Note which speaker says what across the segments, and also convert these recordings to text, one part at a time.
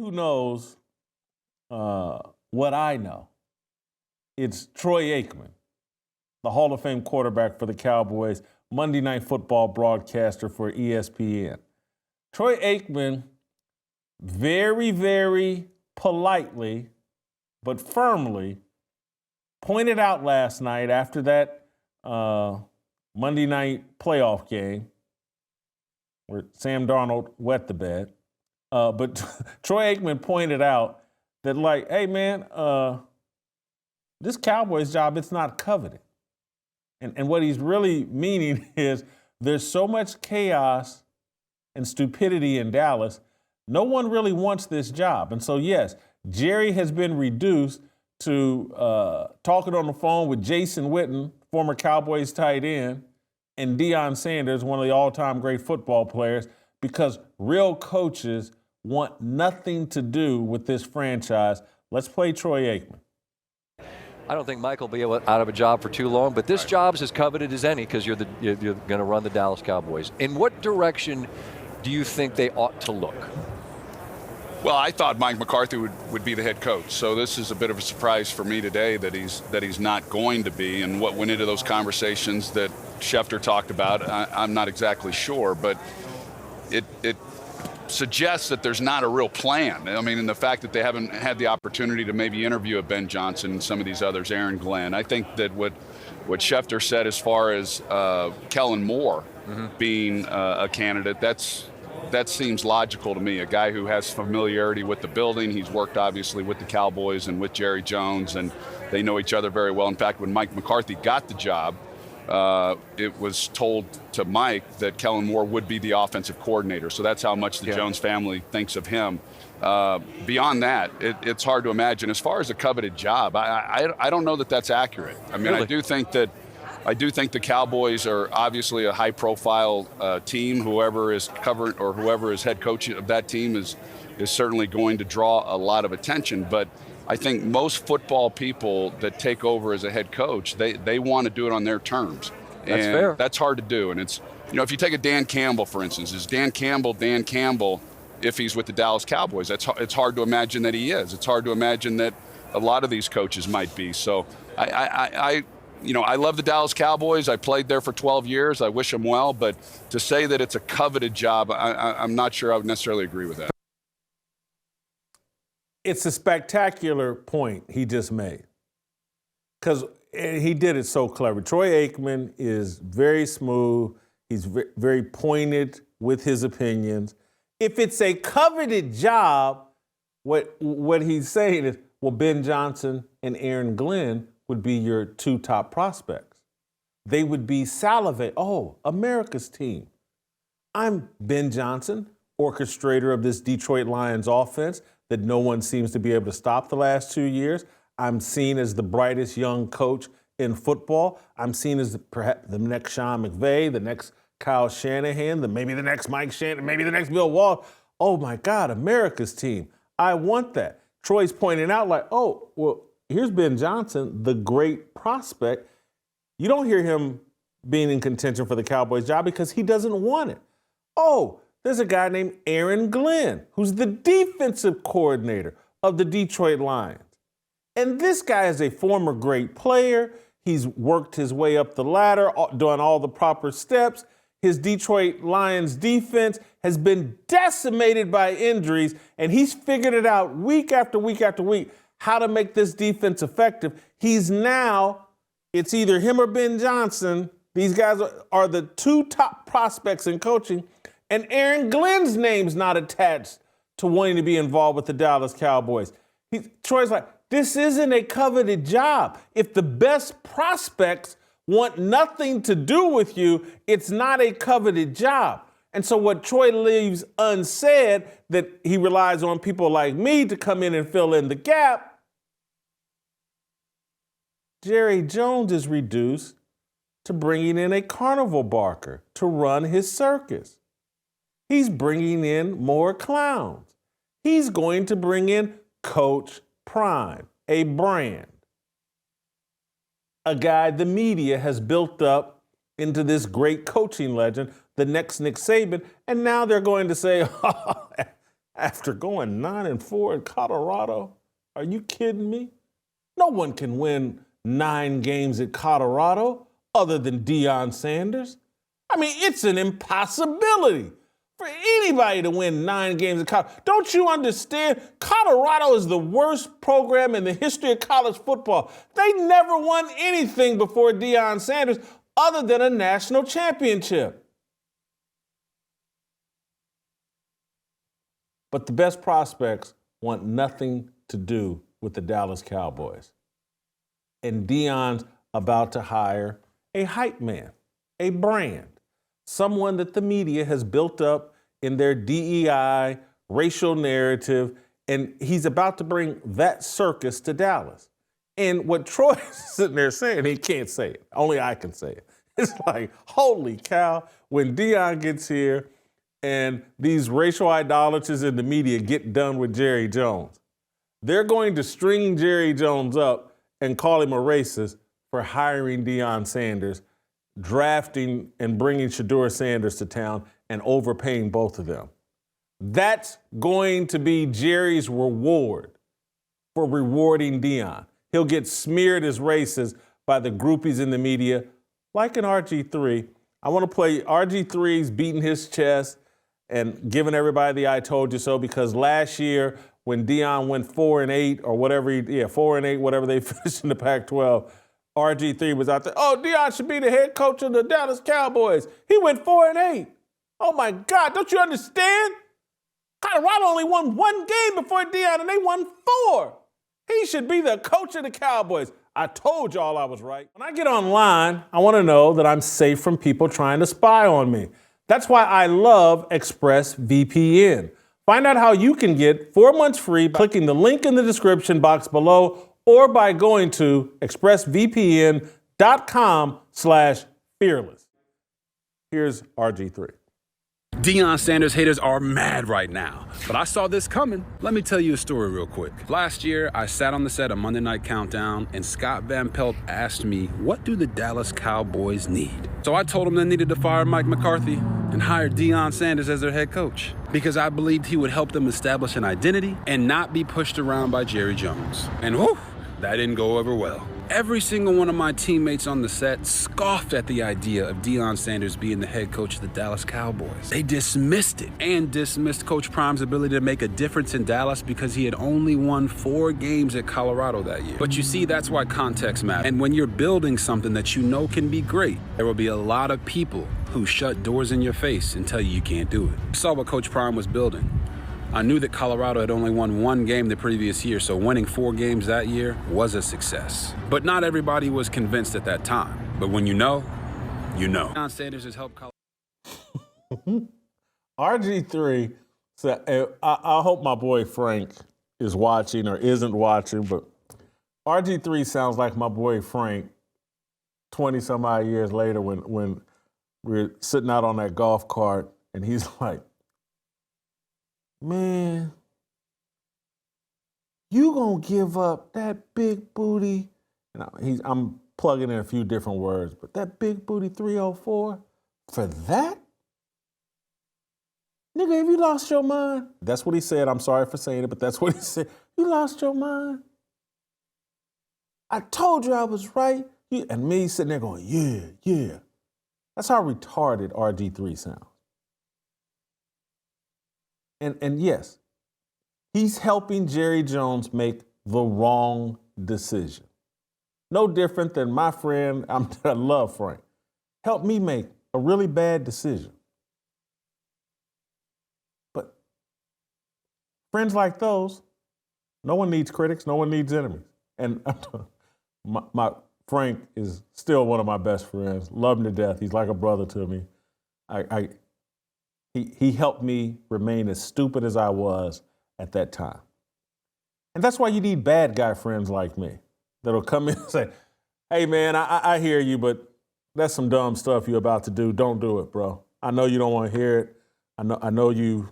Speaker 1: who knows what I know. It's Troy Aikman, the Hall of Fame quarterback for the Cowboys, Monday Night Football broadcaster for ESPN. Troy Aikman very, very politely but firmly pointed out last night after that Monday night playoff game where Sam Darnold wet the bed. But Troy Aikman pointed out that, like, hey, man, this Cowboys job, it's not coveted. And what he's really meaning is there's so much chaos and stupidity in Dallas, no one really wants this job. And so, yes, Jerry has been reduced to talking on the phone with Jason Witten, former Cowboys tight end, and Deion Sanders, one of the all-time great football players, because real coaches want nothing to do with this franchise. Let's play Troy Aikman.
Speaker 2: I don't think Mike will be out of a job for too long, but this job's as coveted as any because you're going to run the Dallas Cowboys. In what direction do you think they ought to look?
Speaker 3: Well, I thought Mike McCarthy would be the head coach, so this is a bit of a surprise for me today that he's not going to be. And what went into those conversations that Schefter talked about, I'm not exactly sure, but it suggests that there's not a real plan. I mean, in the fact that they haven't had the opportunity to maybe interview a Ben Johnson and some of these others, Aaron Glenn. I think that what Schefter said as far as Kellen Moore being a candidate, that seems logical to me. A guy who has familiarity with the building. He's worked obviously with the Cowboys and with Jerry Jones, and they know each other very well. In fact, when Mike McCarthy got the job, it was told to Mike that Kellen Moore would be the offensive coordinator. So that's how much the Jones family thinks of him. Beyond that, it's hard to imagine. As far as a coveted job, I don't know that that's accurate. I mean, really? I do think the Cowboys are obviously a high-profile team. Whoever is covering or whoever is head coach of that team is certainly going to draw a lot of attention. But I think most football people that take over as a head coach, they want to do it on their terms.
Speaker 2: That's fair.
Speaker 3: That's hard to do. And it's, if you take a Dan Campbell, for instance, is Dan Campbell if he's with the Dallas Cowboys? It's hard to imagine that he is. It's hard to imagine that a lot of these coaches might be. So I love the Dallas Cowboys. I played there for 12 years. I wish them well. But to say that it's a coveted job, I'm not sure I would necessarily agree with that.
Speaker 1: It's a spectacular point he just made because he did it so clever. Troy Aikman is very smooth. He's very pointed with his opinions. If it's a coveted job, what he's saying is, well, Ben Johnson and Aaron Glenn would be your two top prospects. They would be salivate. Oh, America's team. I'm Ben Johnson, orchestrator of this Detroit Lions offense that no one seems to be able to stop the last 2 years. I'm seen as the brightest young coach in football. I'm seen as perhaps the next Sean McVay, the next Kyle Shanahan, maybe the next Mike Shanahan, maybe the next Bill Walsh. Oh my God, America's team. I want that. Troy's pointing out like, oh, well, here's Ben Johnson, the great prospect. You don't hear him being in contention for the Cowboys job because he doesn't want it. Oh, there's a guy named Aaron Glenn, who's the defensive coordinator of the Detroit Lions. And this guy is a former great player. He's worked his way up the ladder, done all the proper steps. His Detroit Lions defense has been decimated by injuries, and he's figured it out week after week after week how to make this defense effective. He's now, it's either him or Ben Johnson. These guys are the two top prospects in coaching. And Aaron Glenn's name's not attached to wanting to be involved with the Dallas Cowboys. Troy's like, this isn't a coveted job. If the best prospects want nothing to do with you, it's not a coveted job. And so what Troy leaves unsaid, that he relies on people like me to come in and fill in the gap, Jerry Jones is reduced to bringing in a carnival barker to run his circus. He's bringing in more clowns. He's going to bring in Coach Prime, a brand, a guy the media has built up into this great coaching legend, the next Nick Saban, and now they're going to say, oh, After going 9-4 in Colorado? Are you kidding me? No one can win 9 games at Colorado other than Deion Sanders. I mean, it's an impossibility for anybody to win 9 games at Colorado. Don't you understand? Colorado is the worst program in the history of college football. They never won anything before Deion Sanders other than a national championship. But the best prospects want nothing to do with the Dallas Cowboys. And Deion's about to hire a hype man, a brand, someone that the media has built up in their DEI, racial narrative, and he's about to bring that circus to Dallas. And what Troy is sitting there saying, he can't say it. Only I can say it. It's like, holy cow, when Deion gets here and these racial idolaters in the media get done with Jerry Jones, they're going to string Jerry Jones up and call him a racist for hiring Deion Sanders, drafting and bringing Shedeur Sanders to town and overpaying both of them. That's going to be Jerry's reward for rewarding Deion. He'll get smeared as racist by the groupies in the media, like in RG3. I want to play RG3's beating his chest and giving everybody the I told you so, because last year when Deion went 4-8 or whatever, 4-8, whatever they finished in the Pac-12, RG3 was out there. Oh, Deion should be the head coach of the Dallas Cowboys. He went 4-8. Oh my God, don't you understand? Colorado only won 1 game before Deion, and they won 4. He should be the coach of the Cowboys. I told y'all I was right. When I get online, I want to know that I'm safe from people trying to spy on me. That's why I love ExpressVPN. Find out how you can get 4 months free by clicking the link in the description box below or by going to expressvpn.com/fearless. Here's RG3.
Speaker 4: Deion Sanders haters are mad right now, but I saw this coming. Let me tell you a story real quick. Last year, I sat on the set of Monday Night Countdown, and Scott Van Pelt asked me, what do the Dallas Cowboys need? So I told him they needed to fire Mike McCarthy and hire Deion Sanders as their head coach, because I believed he would help them establish an identity and not be pushed around by Jerry Jones. And whew, that didn't go over well. Every single one of my teammates on the set scoffed at the idea of Deion Sanders being the head coach of the Dallas Cowboys. They dismissed it and dismissed Coach Prime's ability to make a difference in Dallas because he had only won 4 games at Colorado that year. But you see, that's why context matters. And when you're building something that you know can be great, there will be a lot of people who shut doors in your face and tell you can't do it. I saw what Coach Prime was building. I knew that Colorado had only won 1 game the previous year, so winning 4 games that year was a success. But not everybody was convinced at that time. But when you know, you know. Deion Sanders has helped Colorado.
Speaker 1: RG3 said, I hope my boy Frank is watching or isn't watching, but RG3 sounds like my boy Frank 20 some odd years later when we're sitting out on that golf cart and he's like, man, you gonna give up that big booty? And I'm plugging in a few different words, but that big booty 304 for that? Nigga, have you lost your mind? That's what he said. I'm sorry for saying it, but that's what he said. You lost your mind? I told you I was right. And me sitting there going, yeah. That's how retarded RG3 sounds. And yes, he's helping Jerry Jones make the wrong decision. No different than my friend, I love Frank, helped me make a really bad decision. But friends like those, no one needs critics, no one needs enemies. And my Frank is still one of my best friends. Love him to death. He's like a brother to me. He helped me remain as stupid as I was at that time. And that's why you need bad guy friends like me that'll come in and say, hey, man, I hear you, but that's some dumb stuff you're about to do. Don't do it, bro. I know you don't want to hear it. I know your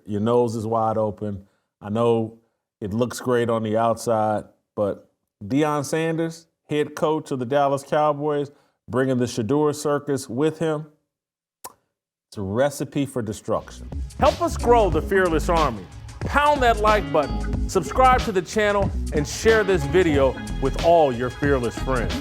Speaker 1: nose is wide open. I know it looks great on the outside, but Deion Sanders, head coach of the Dallas Cowboys, bringing the Shedeur circus with him, it's a recipe for destruction. Help us grow the Fearless Army. Pound that like button, subscribe to the channel, and share this video with all your fearless friends.